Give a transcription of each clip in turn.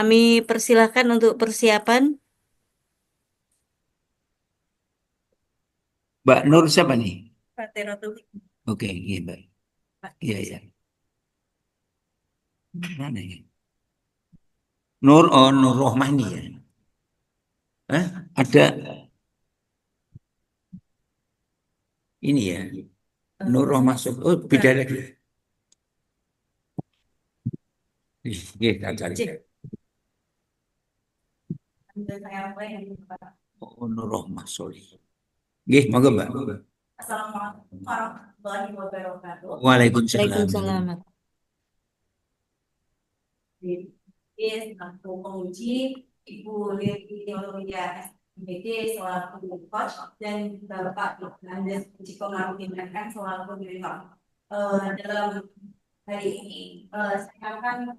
Kami persilahkan untuk persiapan. Mbak Nur siapa nih? Fatiratul Oke, iya Mbak. Hikmah. Iya, iya. Mana ya? Nur, oh Nur Rohmani ya. Hah? Ada ini ya. Nur Rohmah Oh, beda lagi. Iya, kacau. Cek. Ada saya apa yang Pak? Oh, Nur Rohmah, sorry. Nggih, monggo Mbak. Assalamualaikum warahmatullahi wabarakatuh. Waalaikumsalam. Waalaikumsalam. Jadi, aku penguji Ibu Lili Teologia SPD selaku coach dan Bapak Andes Ciko Marudin MN selaku direktur. Dalam hari ini saya akan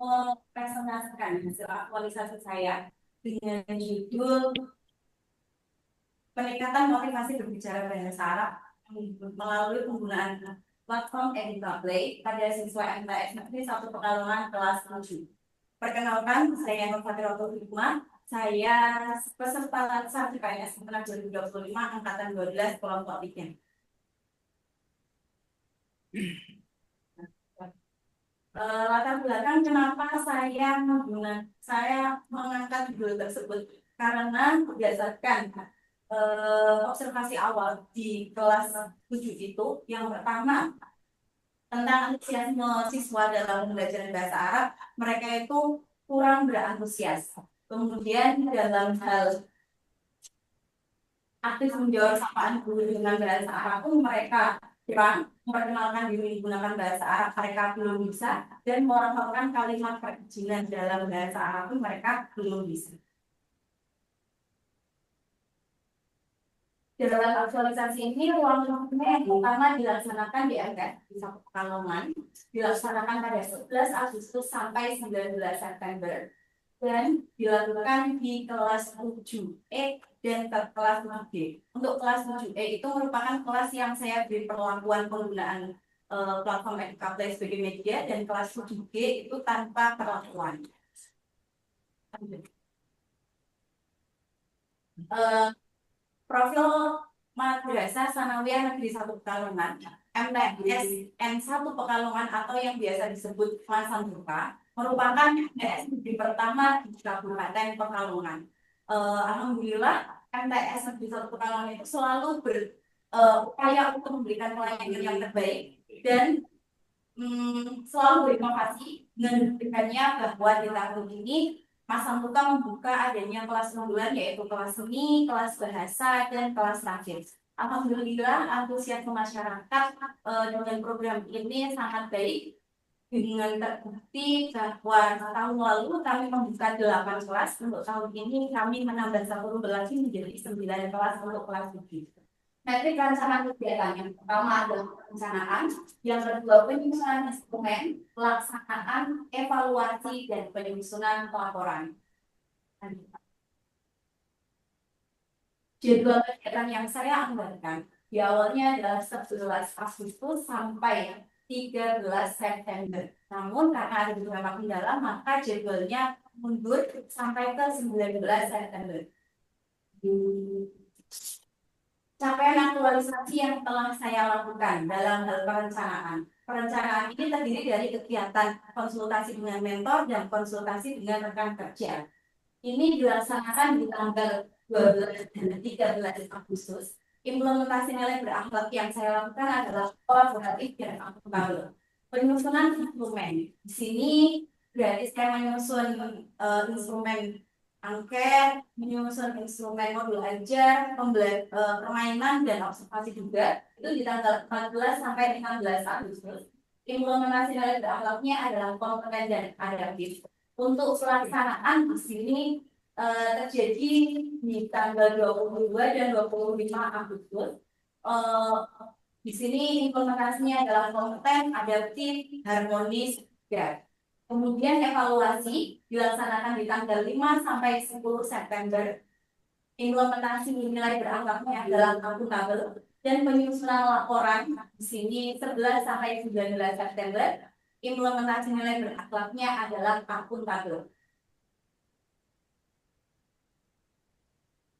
mempresentasikan hasil aktualisasi saya dengan judul peningkatan motivasi berbicara bahasa Arab melalui penggunaan platform Edita Play pada siswa MTS Negeri 1 Pekalongan kelas 7. Perkenalkan, saya Nur Fatiratul Hikmah. Saya peserta laksar PNS Kemenang 2025 Angkatan 12 kelompok 3. Latar belakang kenapa saya mengangkat judul tersebut karena berdasarkan observasi awal di kelas 7 itu, yang pertama tentang antusiasme siswa dalam belajar bahasa Arab, mereka itu kurang berantusias. Kemudian dalam hal aktif menjawab sapaan guru dengan bahasa Arab pun mereka kurang memperkenalkan diri menggunakan bahasa Arab, mereka belum bisa, dan melakukan kalimat perizinan dalam bahasa Arab pun mereka belum bisa. Dalam aktualisasi ini, ruang lingkupnya yang pertama dilaksanakan di MTS di Satu Pekalongan, dilaksanakan pada 11 Agustus sampai 19 September, dan dilakukan di kelas 7E dan ke kelas 7D. Untuk kelas 7E itu merupakan kelas yang saya beri perlakuan penggunaan platform Edukasi sebagai media, dan kelas 7G itu tanpa perlakuan. Uh, Profil Madrasah Sanawiyah Negeri 1 Pekalongan, MTS N1 Pekalongan atau yang biasa disebut Masambuka, merupakan MTS negeri pertama di Kabupaten Pekalongan. Alhamdulillah, MTS Negeri 1 Pekalongan itu selalu berupaya untuk memberikan pelayanan yang terbaik dan selalu berinovasi dengan memberikannya bahwa di tahun ini Mas Sambuka membuka adanya kelas unggulan yaitu kelas seni, kelas bahasa, dan kelas rakit. Alhamdulillah antusiasme masyarakat dengan program ini sangat baik, dengan terbukti bahwa tahun lalu kami membuka 8 kelas, untuk tahun ini kami menambah 1 kelas menjadi 9 kelas untuk kelas 7. Nanti perencanaan kegiatan yang pertama adalah perencanaan, yang kedua penyusunan instrumen, pelaksanaan, evaluasi, dan penyusunan laporan. Jadwal kegiatan yang saya anggarkan di awalnya adalah 11 Agustus sampai 13 September. Namun karena ada beberapa kendala, maka jadwalnya mundur sampai ke 19 September. Capaian aktualisasi yang telah saya lakukan dalam hal perencanaan. Perencanaan ini terdiri dari kegiatan konsultasi dengan mentor dan konsultasi dengan rekan kerja. Ini dilaksanakan di tanggal 12 dan 13 Agustus. Implementasi nilai berakhlak yang saya lakukan adalah kolaboratif dan akuntabel. Penyusunan instrumen. Di sini berarti saya menyusun instrumen angket, menyusun instrumen modul ajar, permainan, dan observasi juga. Itu di tanggal 14 sampai 15 Agustus. Implementasi nilai berakhlaknya adalah kompeten dan adaptif. Untuk pelaksanaan di sini terjadi di tanggal 22 dan 25 Agustus. Di sini implementasinya adalah kompeten, adaptif, harmonis, dan kemudian evaluasi dilaksanakan di tanggal 5 sampai 10 September. Implementasi nilai berakhlaknya adalah akuntabel, dan penyusunan laporan di sini 11 sampai 19 September. Implementasi nilai berakhlaknya adalah akuntabel.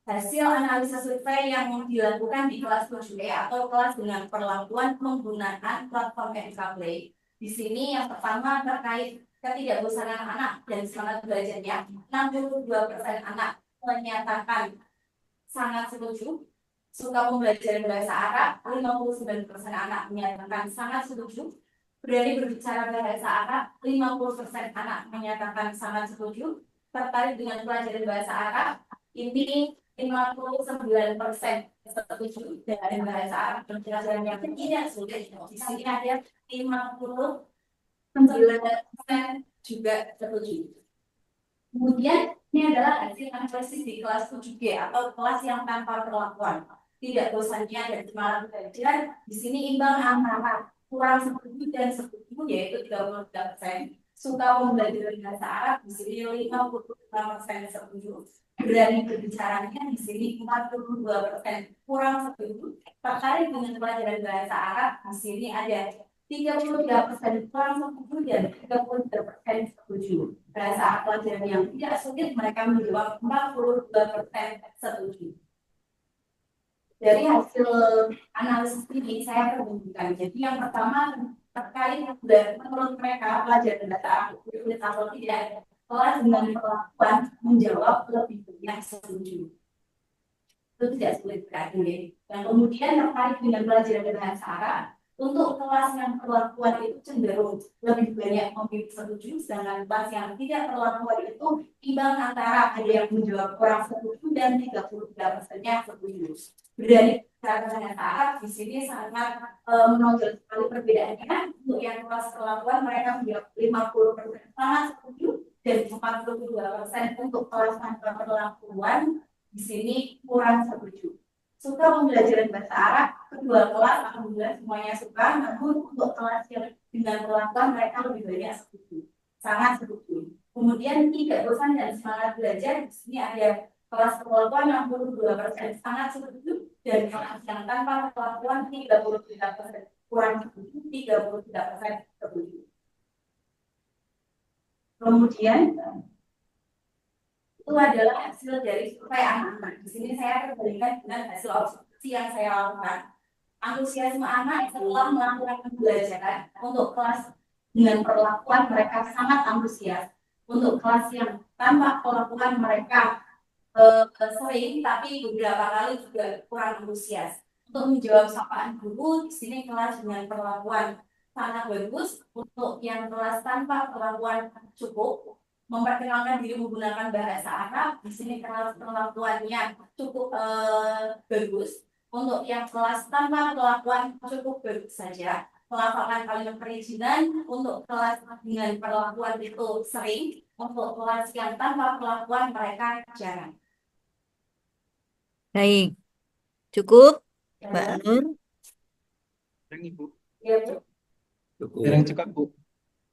Hasil analisa survei yang dilakukan di kelas 7E atau kelas dengan perlakuan penggunaan platform MK Play. Di sini yang pertama terkait ketidakbosanan anak dan semangat belajarnya. 62% anak menyatakan sangat setuju suka pembelajaran bahasa Arab. 59% anak menyatakan sangat setuju berani berbicara bahasa Arab. 50% anak menyatakan sangat setuju tertarik dengan pelajaran bahasa Arab. Ini 59% setuju dengan bahasa Arab pelajaran yang tidak sulit. Di sini ada 59% juga setuju. Kemudian ini adalah hasil analisis di kelas 7G atau kelas yang tanpa perlakuan. Tidak bosannya dan semangat belajar. Di sini imbang antara kurang setuju dan setuju, yaitu 33%. Suka membelajar bahasa Arab, di sini 55% setuju. Berani berbicaranya, di sini 42%. Kurang setuju. Tertarik dengan pelajaran bahasa Arab, di sini ada 33% kurang setuju dan 33% setuju. Bahasa pelajaran yang tidak sulit, mereka menjawab 42% setuju. Dari hasil analisis ini saya menunjukkan. Jadi yang pertama terkait dan menurut mereka pelajaran bahasa Arab sulit atau tidak, kelas dengan perlakuan menjawab lebih banyak setuju. Itu tidak sulit berarti. Dan kemudian terkait dengan pelajaran bahasa Arab, untuk kelas yang perlakuan itu cenderung lebih banyak memilih setuju, sedangkan kelas yang tidak perlakuan itu imbang antara ada yang menjawab kurang setuju dan 33%-nya setuju. Berani bicara bahasa Arab di sini sangat menonjol sekali perbedaannya. Untuk yang kelas perlakuan mereka menjawab 50% sangat setuju dan 42% untuk kelas tanpa perlakuan di sini kurang setuju. Suka pembelajaran bahasa Arab, kedua kelas alhamdulillah semuanya suka, namun untuk kelas yang dengan perlakuan mereka lebih banyak setuju, sangat setuju. Kemudian tidak bosan dan semangat belajar, di sini ada kelas perlakuan 62% sangat setuju dan kelas yang tanpa perlakuan 33% kurang setuju, 33% setuju. Kemudian itu adalah hasil dari survei anak-anak. Di sini saya perbandingkan dengan hasil observasi yang saya lakukan. Antusiasme anak setelah melakukan pembelajaran untuk kelas dengan perlakuan mereka sangat antusias. Untuk kelas yang tanpa perlakuan mereka sering, tapi beberapa kali juga kurang antusias. Untuk menjawab sapaan guru, di sini kelas dengan perlakuan sangat bagus. Untuk yang kelas tanpa perlakuan cukup. Memperkenalkan diri menggunakan bahasa Arab, di sini kelas perlakuannya cukup bagus. Untuk yang kelas tanpa perlakuan cukup bagus saja. Melafalkan kalimat perizinan, untuk kelas dengan perlakuan itu sering. Untuk kelas yang tanpa perlakuan mereka jarang. Baik, cukup, Ya, Mbak Nur. ya, Bu. Cukup. Yang cukup, Bu.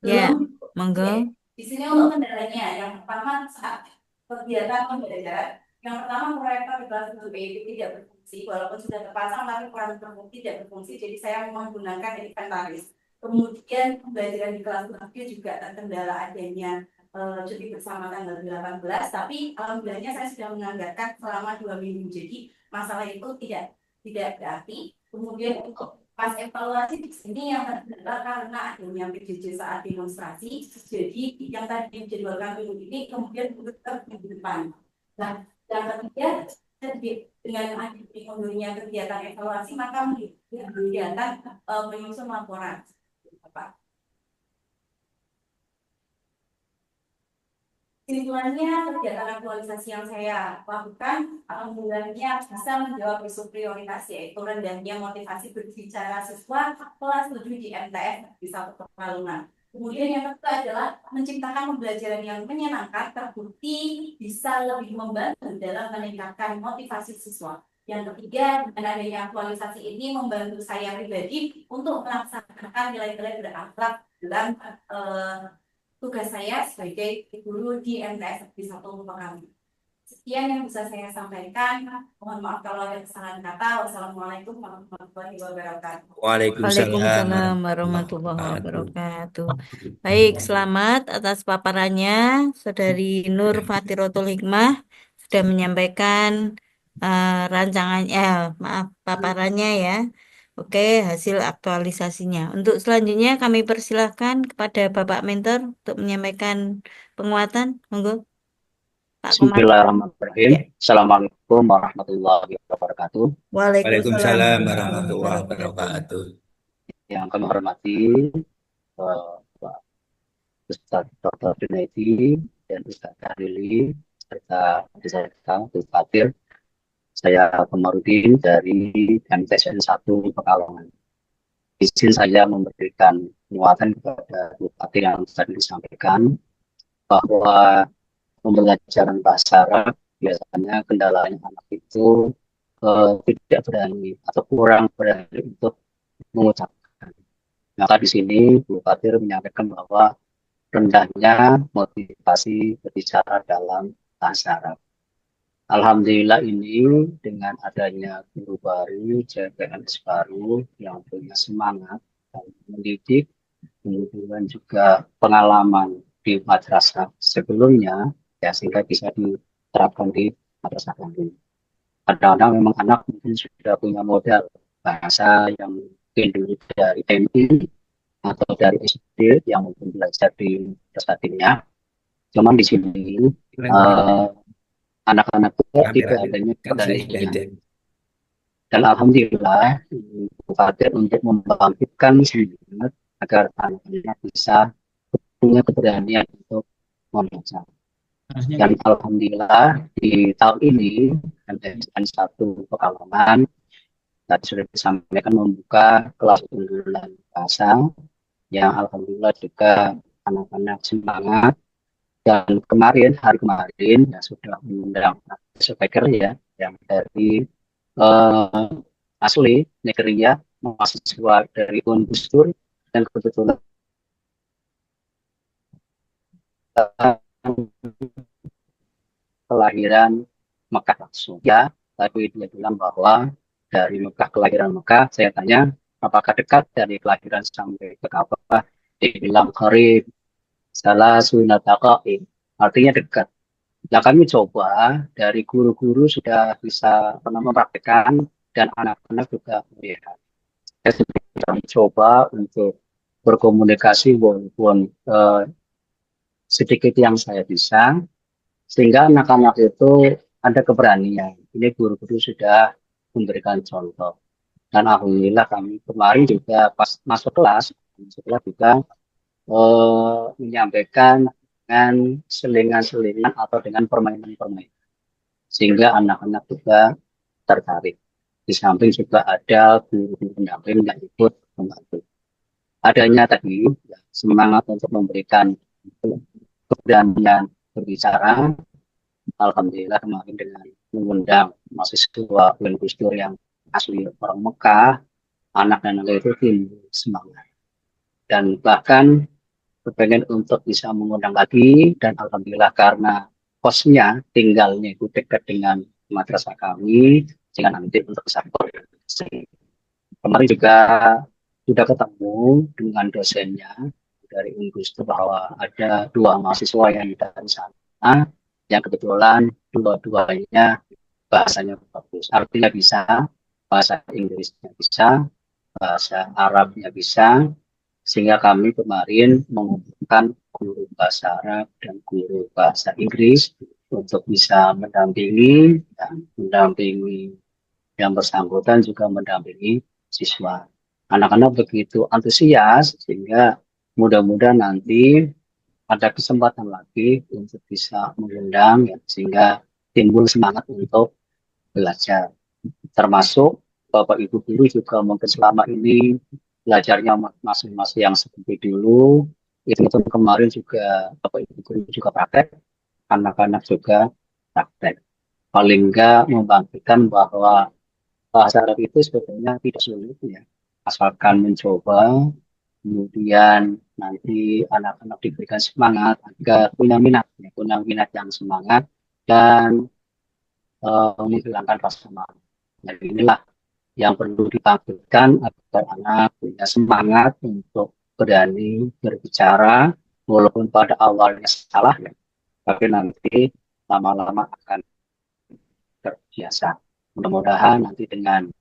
Ya, Belum. monggo. Di sini untuk kendalanya, yang pertama saat kegiatan pembelajaran, yang pertama proyektor di kelas 7B itu tidak berfungsi, walaupun sudah terpasang tapi kurang berfungsi, tidak berfungsi, jadi saya menggunakan inventaris. Kemudian pembelajaran di kelas 7B juga terkendala adanya cuti bersama tanggal 18, tapi alhamdulillahnya saya sudah menganggarkan selama 2 minggu, jadi masalah itu tidak berarti. Kemudian untuk pas evaluasi di sini yang terkendala karena adanya PJJ saat demonstrasi, jadi yang tadi dijadwalkan minggu ini kemudian tetap minggu depan. Nah, yang ketiga, dengan mundurnya kegiatan evaluasi maka kegiatan menyusun laporan. Kesimpulannya, kegiatan aktualisasi yang saya lakukan, alhamdulillahnya bisa menjawab isu prioritas, yaitu rendahnya motivasi berbicara siswa kelas 7 di MTS di satu Pekalongan. Kemudian yang kedua adalah menciptakan pembelajaran yang menyenangkan, terbukti bisa lebih membantu dalam meningkatkan motivasi siswa. Yang ketiga, dengan adanya aktualisasi ini membantu saya pribadi untuk melaksanakan nilai-nilai berakhlak dalam tugas saya sebagai guru di MTS di satu Pekalongan. Sekian yang bisa saya sampaikan. Mohon maaf kalau ada kesalahan kata. Wassalamualaikum warahmatullahi wabarakatuh. Waalaikumsalam Waalaikumsalam warahmatullahi wabarakatuh. Baik, selamat atas paparannya. Saudari Nur Fatiratul Hikmah sudah menyampaikan rancangannya, maaf, paparannya ya. Oke, hasil aktualisasinya. Untuk selanjutnya kami persilahkan kepada Bapak Mentor untuk menyampaikan penguatan. Monggo, Pak Komarudin. Bismillahirrahmanirrahim. Ya. Assalamualaikum warahmatullahi wabarakatuh. Waalaikumsalam Waalaikumsalam warahmatullahi warahmatullahi wabarakatuh. wabarakatuh. Yang kami hormati Pak Ustadz Dr. Junaidi dan Ustadz Tahlili serta saya Ustadz Fatir. Saya Komarudin dari MTSN 1 Pekalongan. Izin saya memberikan penguatan kepada Bupati yang tadi disampaikan bahwa pembelajaran bahasa Arab biasanya kendalanya anak itu tidak berani atau kurang berani untuk mengucapkan. Maka di sini Bu Fatir menyampaikan bahwa rendahnya motivasi berbicara dalam bahasa Arab. Alhamdulillah ini dengan adanya guru baru, CPNS baru yang punya semangat dan mendidik, kemudian juga pengalaman di madrasah sebelumnya, ya sehingga bisa diterapkan di madrasah kami. Kadang-kadang memang anak mungkin sudah punya modal bahasa yang mungkin dulu dari MI atau dari SD yang mungkin belajar di madrasahnya. Cuman di sini anak-anak tidak adanya keberanian. Dan alhamdulillah Bu Fatir untuk membangkitkan semangat agar anak-anak bisa punya keberanian untuk membaca. Dan alhamdulillah di tahun ini MTSN 1 Pekalongan tadi sudah disampaikan membuka kelas unggulan bahasa yang alhamdulillah juga anak-anak semangat. Dan hari kemarin ya sudah mengundang speaker ya yang dari asli negeri ya, mahasiswa dari Unbustur dan kebetulan kelahiran Mekah langsung ya. Tapi dia bilang bahwa dari Mekah kelahiran Mekah, saya tanya apakah dekat dari kelahiran sampai ke Ka'bah? Dia bilang qarib. Salah sunataqa'i, artinya dekat. Nah, kami coba dari guru-guru sudah bisa mempraktekkan dan anak-anak juga melihat. Saya sudah mencoba untuk berkomunikasi walaupun sedikit yang saya bisa, sehingga anak-anak itu ada keberanian. Ini guru-guru sudah memberikan contoh. Dan alhamdulillah kami kemarin juga pas masuk kelas juga menyampaikan dengan selingan-selingan atau dengan permainan-permainan. Sehingga anak-anak juga tertarik. Di samping juga ada guru pendamping yang ikut membantu. Adanya tadi ya, semangat untuk memberikan keberanian berbicara. Alhamdulillah kemarin dengan mengundang mahasiswa Unbustur yang asli orang Mekah, anak-anak itu timbul semangat. Dan bahkan kepengen untuk bisa mengundang lagi dan alhamdulillah karena kosnya tinggalnya itu dekat dengan madrasah kami sehingga nanti untuk bisa koordinasi. Kemarin juga sudah ketemu dengan dosennya dari Unbustur bahwa ada 2 mahasiswa yang dari sana yang kebetulan dua-duanya bahasanya bagus, artinya bisa, bahasa Inggrisnya bisa, bahasa Arabnya bisa. Sehingga kami kemarin mengumpulkan guru bahasa Arab dan guru bahasa Inggris untuk bisa mendampingi yang bersangkutan juga mendampingi siswa. Anak-anak begitu antusias sehingga mudah-mudahan nanti ada kesempatan lagi untuk bisa mengundang ya, sehingga timbul semangat untuk belajar. Termasuk Bapak Ibu guru juga mungkin selama ini belajarnya masing-masing yang seperti dulu, itu kemarin juga Bapak Ibu guru juga praktek, anak-anak juga praktek. Paling enggak membangkitkan bahwa bahasa Arab itu sebetulnya tidak sulit ya, asalkan mencoba, kemudian nanti anak-anak diberikan semangat agar punya minat yang semangat dan menghilangkan rasa malu. Jadi inilah yang perlu dibangkitkan agar anak punya semangat untuk berani berbicara walaupun pada awalnya salah ya, tapi nanti lama-lama akan terbiasa. Mudah-mudahan nanti dengan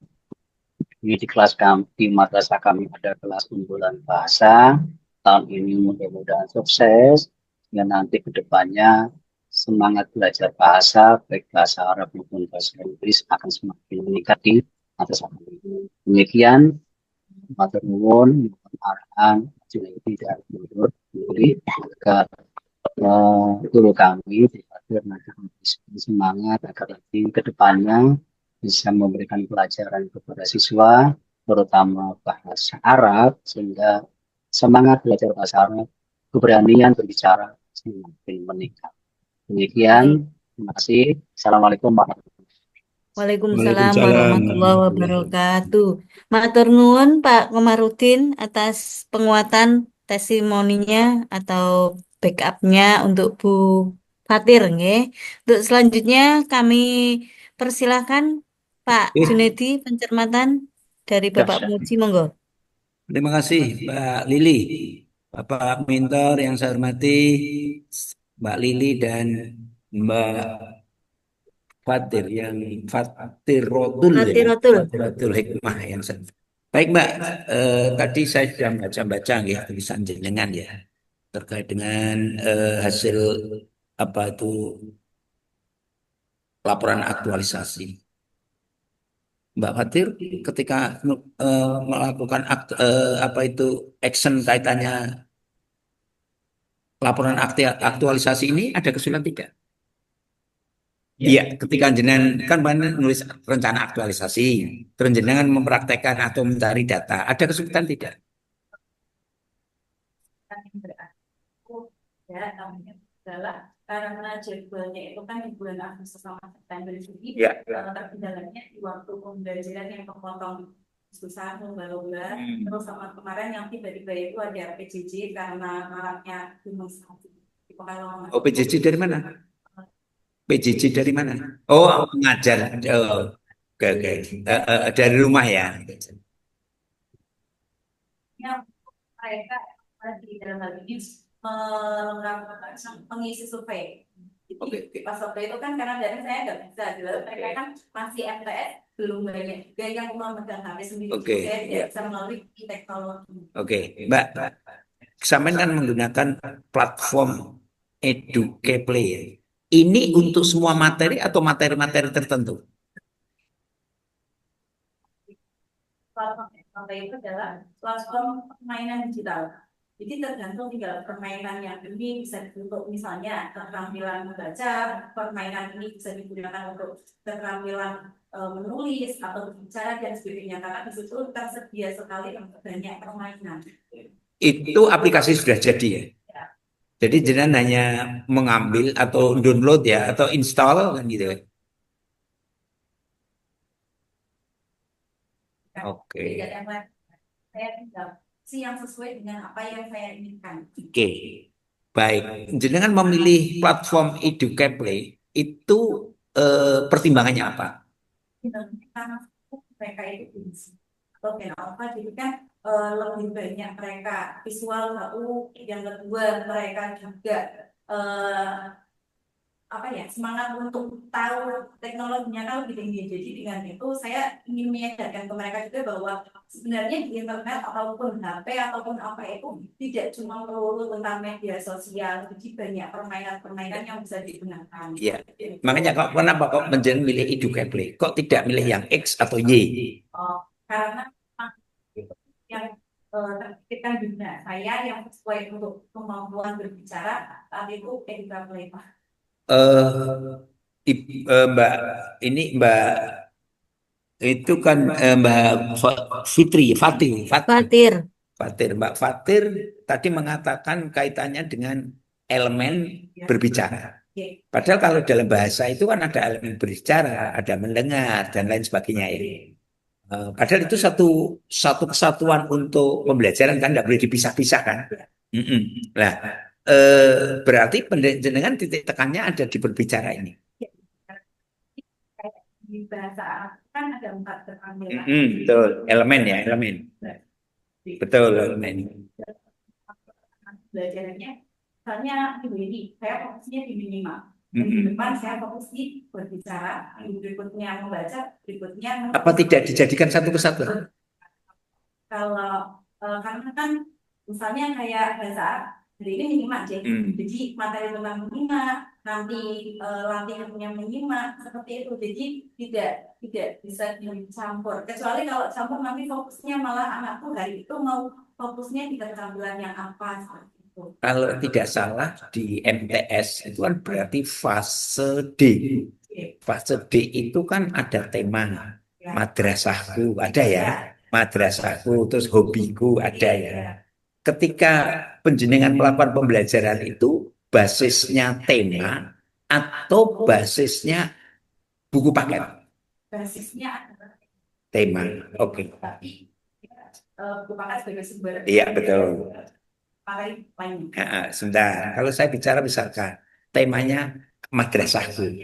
ini di kelas kami, di madrasah kami ada kelas unggulan bahasa. Tahun ini mudah-mudahan sukses. Dan nanti ke depannya semangat belajar bahasa, baik bahasa Arab maupun bahasa Inggris akan semakin meningkat di madrasah kami. Demikian, matur nuwun, mohon arahan, Junaidi dan Nur Nuri agar guru kami agar nanti semangat agar nanti ke depannya bisa memberikan pelajaran kepada siswa, terutama bahasa Arab, sehingga semangat belajar bahasa Arab, keberanian berbicara semakin meningkat. Demikian, terima kasih. Assalamualaikum warahmatullahi Waalaikumsalam Waalaikumsalam warahmatullahi warahmatullahi wabarakatuh. Matur nuwun Pak Komarudin atas penguatan testimoninya atau backupnya untuk Bu Fatir, nggih. Untuk selanjutnya kami persilahkan Pak wabarakatuh. Junedi pencermatan dari Bapak wabarakatuh. Muji, monggo. Terima kasih Mbak Lili, Bapak Mentor yang saya hormati, Mbak Lili dan Mbak Fatir yang Fatirotul ya, Fatiratul. Fatiratul Hikmah yang saya. Baik Mbak, tadi saya sudah baca-baca ya tulisan jenengan ya terkait dengan hasil apa itu laporan aktualisasi. Mbak Fatir ketika melakukan apa itu action kaitannya laporan aktualisasi ini ada kesulitan tidak? Iya, ketika jenengan kan banyak nulis rencana aktualisasi, terus jenengan mempraktekkan atau mencari data, ada kesulitan tidak? Yang berarti ya namanya adalah karena jadwalnya itu kan di bulan Agustus sama September, jadi Ya. terkendalanya di waktu pembelajaran yang kepotong susah lomba-lomba, terus sama kemarin yang tiba-tiba itu ada PJJ karena maraknya gunung salju di Pekalongan. Oh, PJJ dari mana? PJJ dari mana? Oh, mengajar. Oh, oke, oke. Dari rumah ya. Yang mereka di dalam hal ini melakukan mengisi survei. Jadi Oke, oke. pas waktu itu kan karena dari saya nggak bisa, mereka kan masih MTS, belum banyak juga yang memegang HP sendiri. Oke, Saya ya. tidak bisa melalui teknologi. Oke, Mbak. Sampean kan menggunakan platform Educaplay ya. Ini untuk semua materi atau materi-materi tertentu? Platform itu adalah platform permainan digital. Jadi tergantung tinggal permainan yang ini bisa untuk misalnya keterampilan membaca, permainan ini bisa digunakan untuk keterampilan menulis atau berbicara dan sebagainya. Karena di situ tersedia sekali banyak permainan. Itu aplikasi sudah jadi ya. Jadi jenengan hanya mengambil atau download ya atau install kan gitu ya. Oke. Tidak yang lain. Saya tinggal yang sesuai dengan apa yang saya inginkan. Oke. Baik, jenengan memilih platform Educaplay itu pertimbangannya apa? Karena mereka itu fungsi atau kenapa jadi kan lebih banyak mereka visual satu, yang kedua mereka juga apa ya semangat untuk tahu teknologinya kan lebih tinggi. Jadi dengan itu saya ingin menyadarkan ke mereka juga bahwa sebenarnya di internet ataupun HP ataupun apa itu tidak cuma melulu tentang media sosial, jadi banyak permainan-permainan yang bisa digunakan. Iya. Makanya kenapa kok memilih Educaplay? Kok tidak milih yang X atau Y? Karena yang tertipkan juga saya yang sesuai untuk kemampuan berbicara saat itu Educaplay, Pak. Mbak ini Mbak itu kan Mbak Fitri Fatir Fatir. Mbak Fatir tadi mengatakan kaitannya dengan elemen berbicara. Padahal kalau dalam bahasa itu kan ada elemen berbicara, ada mendengar dan lain sebagainya ini. Padahal itu satu kesatuan untuk pembelajaran kan tidak boleh dipisah-pisah kan. Nah, berarti pendengar titik tekannya ada di berbicara ini. Di bahasa Arab kan ada 4 keterampilan. Betul, elemen ya, elemen. Betul, elemen. Belajarannya, misalnya ini, saya fokusnya di minimal. Minggu Mm-mm. depan saya fokus di berbicara, minggu berikutnya membaca, berikutnya Apa tidak dijadikan satu kesatuan? kalau karena kan misalnya kayak bahasa Arab hari ini menyimak aja, jadi materi tentang menyimak, nanti latihannya menyimak seperti itu, jadi tidak bisa dicampur, kecuali kalau campur nanti fokusnya malah anakku hari itu mau fokusnya di keterampilan yang apa seperti itu. Kalau tidak salah di MTS itu kan berarti fase D. Fase D itu kan ada tema madrasahku, ada ya. Madrasahku, terus hobiku ada ya. Ketika penjenengan melakukan pembelajaran itu basisnya tema atau basisnya buku paket? Basisnya adalah Tema. Oke. tapi buku paket sebagai sumber Iya, betul. paling lain. Sebentar. Kalau saya bicara misalkan temanya madrasahku.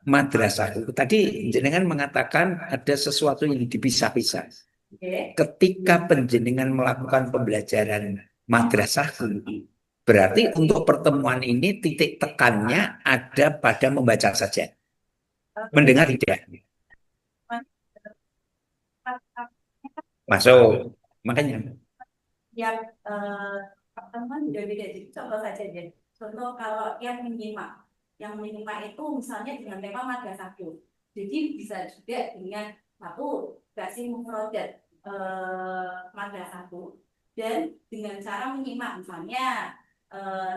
Madrasahku. Tadi jenengan mengatakan ada sesuatu yang dipisah-pisah. Oke. Ketika penjenengan melakukan pembelajaran madrasahku, berarti untuk pertemuan ini titik tekannya ada pada membaca saja. Mendengar tidak? Masuk. Makanya. Yang pertemuan beda-beda. Jadi contoh saja deh. Contoh kalau yang menyimak itu misalnya dengan tema madrasahku. Jadi bisa juga dengan satu versi mufrodat madrasahku, dan dengan cara menyimak misalnya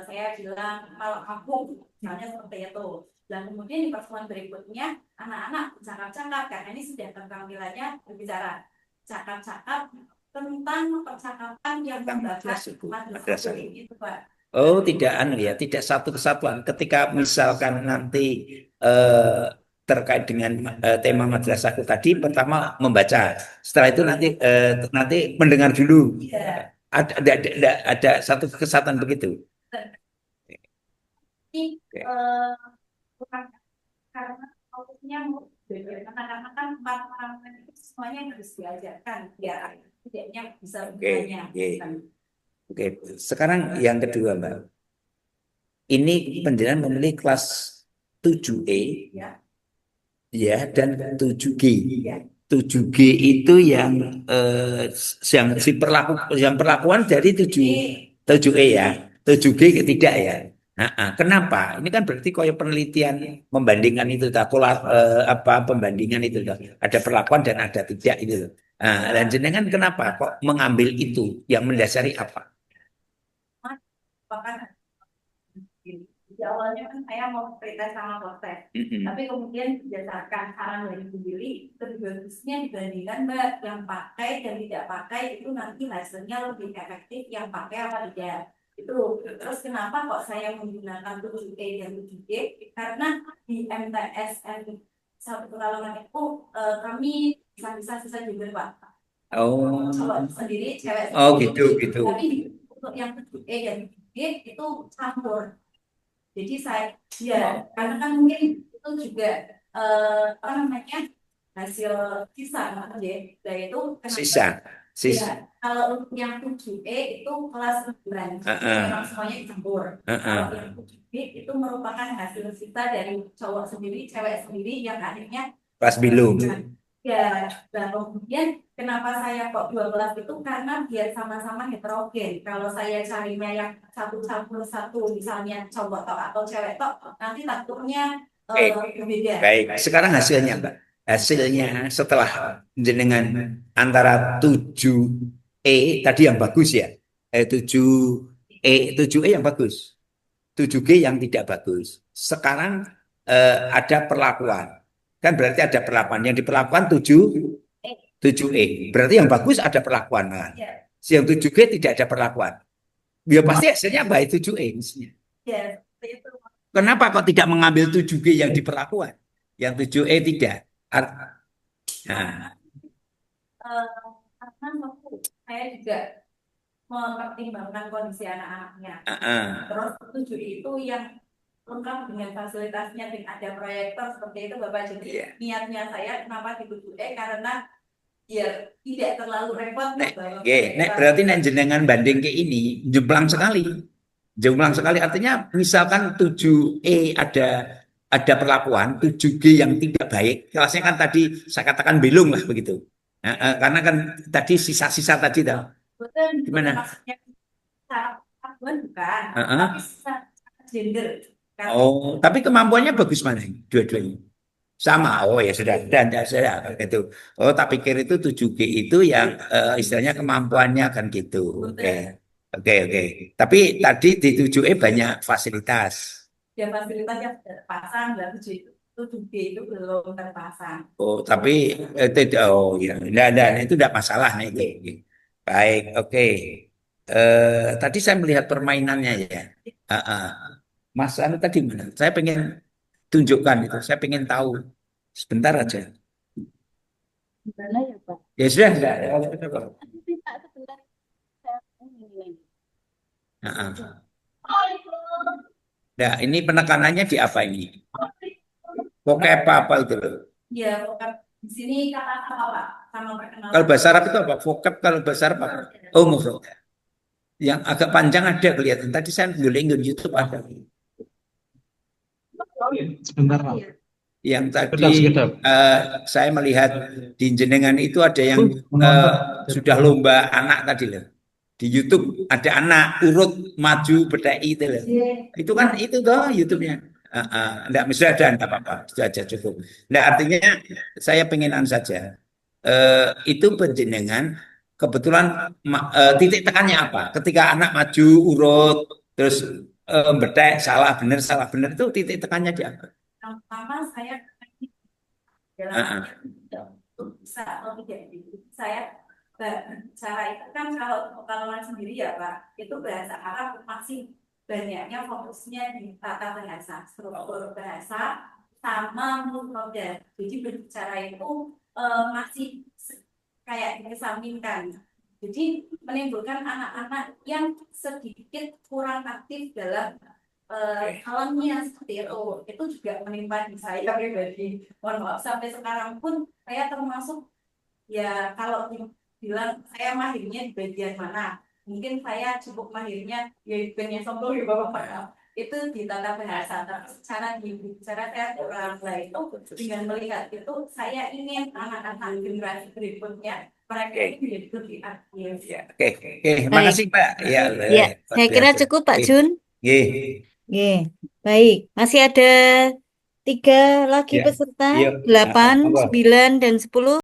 saya bilang kalau aku misalnya seperti itu. Dan kemudian di pertemuan berikutnya anak-anak cakap-cakap karena ini sudah keterampilannya berbicara, cakap-cakap tentang percakapan yang membahas madrasah itu, Pak. Oh, tidak ya, tidak satu kesatuan. Ketika misalkan nanti terkait dengan tema madrasahku tadi, pertama membaca, setelah itu nanti mendengar dulu. Ya. Ada satu kesatuan begitu. Ini bukan karena fokusnya beda, karena kan 4 orang itu semuanya harus diajarkan biar tidaknya bisa bertanya. Oke. Sekarang yang kedua, Mbak. Ini penjenengan memilih kelas 7E, ya, dan 7G. 7G itu yang perlakuan dari 7E ya. 7G tidak ya. Kenapa? Ini kan berarti koyo penelitian membandingkan itu, pembandingan itu, ada perlakuan dan ada tidak itu. Dan jenengan kenapa kok mengambil itu? Yang mendasari apa? Bahkan di awalnya kan saya mau cerita sama proses, tapi kemudian berdasarkan saran dari Bu Billy, lebih bagusnya dibandingkan Mbak yang pakai dan tidak pakai itu nanti hasilnya lebih efektif yang pakai apa tidak. Itu terus kenapa kok saya menggunakan 7E dan 7G, karena di MTS satu Pekalongan itu kami bisa juga Pak. Oh, Cowok sendiri, cewek oh sendiri. gitu. Tapi untuk yang 7E dan 7G itu campur. Jadi karena kan mungkin itu juga hasil sisa ya, yaitu Sisa. Ya, kalau untuk yang 7E itu kelas 9, memang semuanya dicampur. Kalau yang 7G itu merupakan hasil sisa dari cowok sendiri, cewek sendiri yang akhirnya Kelas bilung. Ya, dan kemudian kenapa saya kok 12 itu karena biar sama-sama heterogen. Kalau saya carinya yang satu campur satu, misalnya cowok tok atau cewek tok, nanti takutnya berbeda. Baik, sekarang hasilnya Mbak. Hasilnya setelah jenengan antara 7E tadi yang bagus ya. 7E yang bagus. 7G yang tidak bagus. Sekarang ada perlakuan. Kan berarti ada perlakuan. Yang diperlakukan 7E. Berarti yang bagus ada perlakuan. Yang 7G tidak ada perlakuan. Ya pasti hasilnya baik 7E mestinya. Ya, itu. Kenapa kok tidak mengambil 7G yang diperlakukan? Yang 7E tidak. Karena saya juga mempertimbangkan kondisi anak-anaknya. Terus 7 itu yang lengkap dengan fasilitasnya, dengan ada proyektor seperti itu Bapak. Jadi niatnya saya kenapa di 7E karena ya tidak terlalu repot. Berarti jenengan banding ke ini jomplang sekali. Jomplang sekali artinya misalkan 7E ada ada perlakuan 7G yang tidak baik, kelasnya kan tadi saya katakan belum lah begitu. Karena kan tadi sisa-sisa tadi dah. Betul, Gimana? maksudnya secara kemampuan bukan, Heeh. tapi secara gender. Kan? Oh, tapi kemampuannya bagus mana? Dua-duanya. Sama. Oh ya sudah, sudah itu. Oh, tak pikir itu 7G itu yang istilahnya kemampuannya kan gitu. Oke. Oke. Tapi tadi di 7E banyak fasilitas. Ya fasilitasnya sudah terpasang, dan 7G itu belum terpasang. Oh, tapi oh ya, enggak, itu enggak masalah nih itu. Baik, oke. Tadi saya melihat permainannya ya. Mas Anu tadi mana? Saya pengen tunjukkan itu. Saya pengen tahu. Sebentar aja. Gimana ya Pak? Ya sudah, sudah. Nanti Pak sebentar. Saya ini. Nah, ini penekanannya di apa ini? Vocab apa itu loh? Ya, bukan di sini kata apa Pak? Sama perkenalan. Kalau bahasa Arab itu apa? Vocab kalau bahasa Arab apa? Oh, mufrad. Yang agak panjang ada kelihatan. Tadi saya googling YouTube ada. Sebentar, Pak. Yang tadi Sekedap. saya melihat di jenengan itu ada yang sudah lomba anak tadi loh. Di YouTube ada anak urut maju berdai itu loh. Itu kan itu toh YouTube-nya. Enggak mesti ada, enggak apa-apa. Itu aja cukup. Nah, artinya saya pengenan saja. Itu penjenengan kebetulan titik tekannya apa? Ketika anak maju urut terus berdai salah benar itu titik tekannya di apa? Yang pertama saya dalam bisa atau tidak itu saya cara itu kan kalau pengalaman sendiri ya Pak, itu bahasa Arab masih banyaknya fokusnya di tata bahasa, struktur bahasa sama mufradat. Jadi berbicara itu masih kayak dikesampingkan. Jadi menimbulkan anak-anak yang sedikit kurang aktif dalam alamnya seperti itu juga menimpa di saya pribadi. Mohon maaf sampai sekarang pun saya termasuk ya kalau bilang saya mahirnya di bagian mana, mungkin saya cukup mahirnya ya bukannya sombong ya Bapak, itu di tata bahasa, tapi secara bicara saya kurang. Nah itu dengan melihat itu saya ingin anak-anak generasi berikutnya mereka itu lebih aktif. Oke. Makasih Pak. Ya, saya kira cukup Pak Jun. Nggih. Baik. Masih ada 3 lagi Ya. peserta, Iya. 8, Apa? 9, dan 10.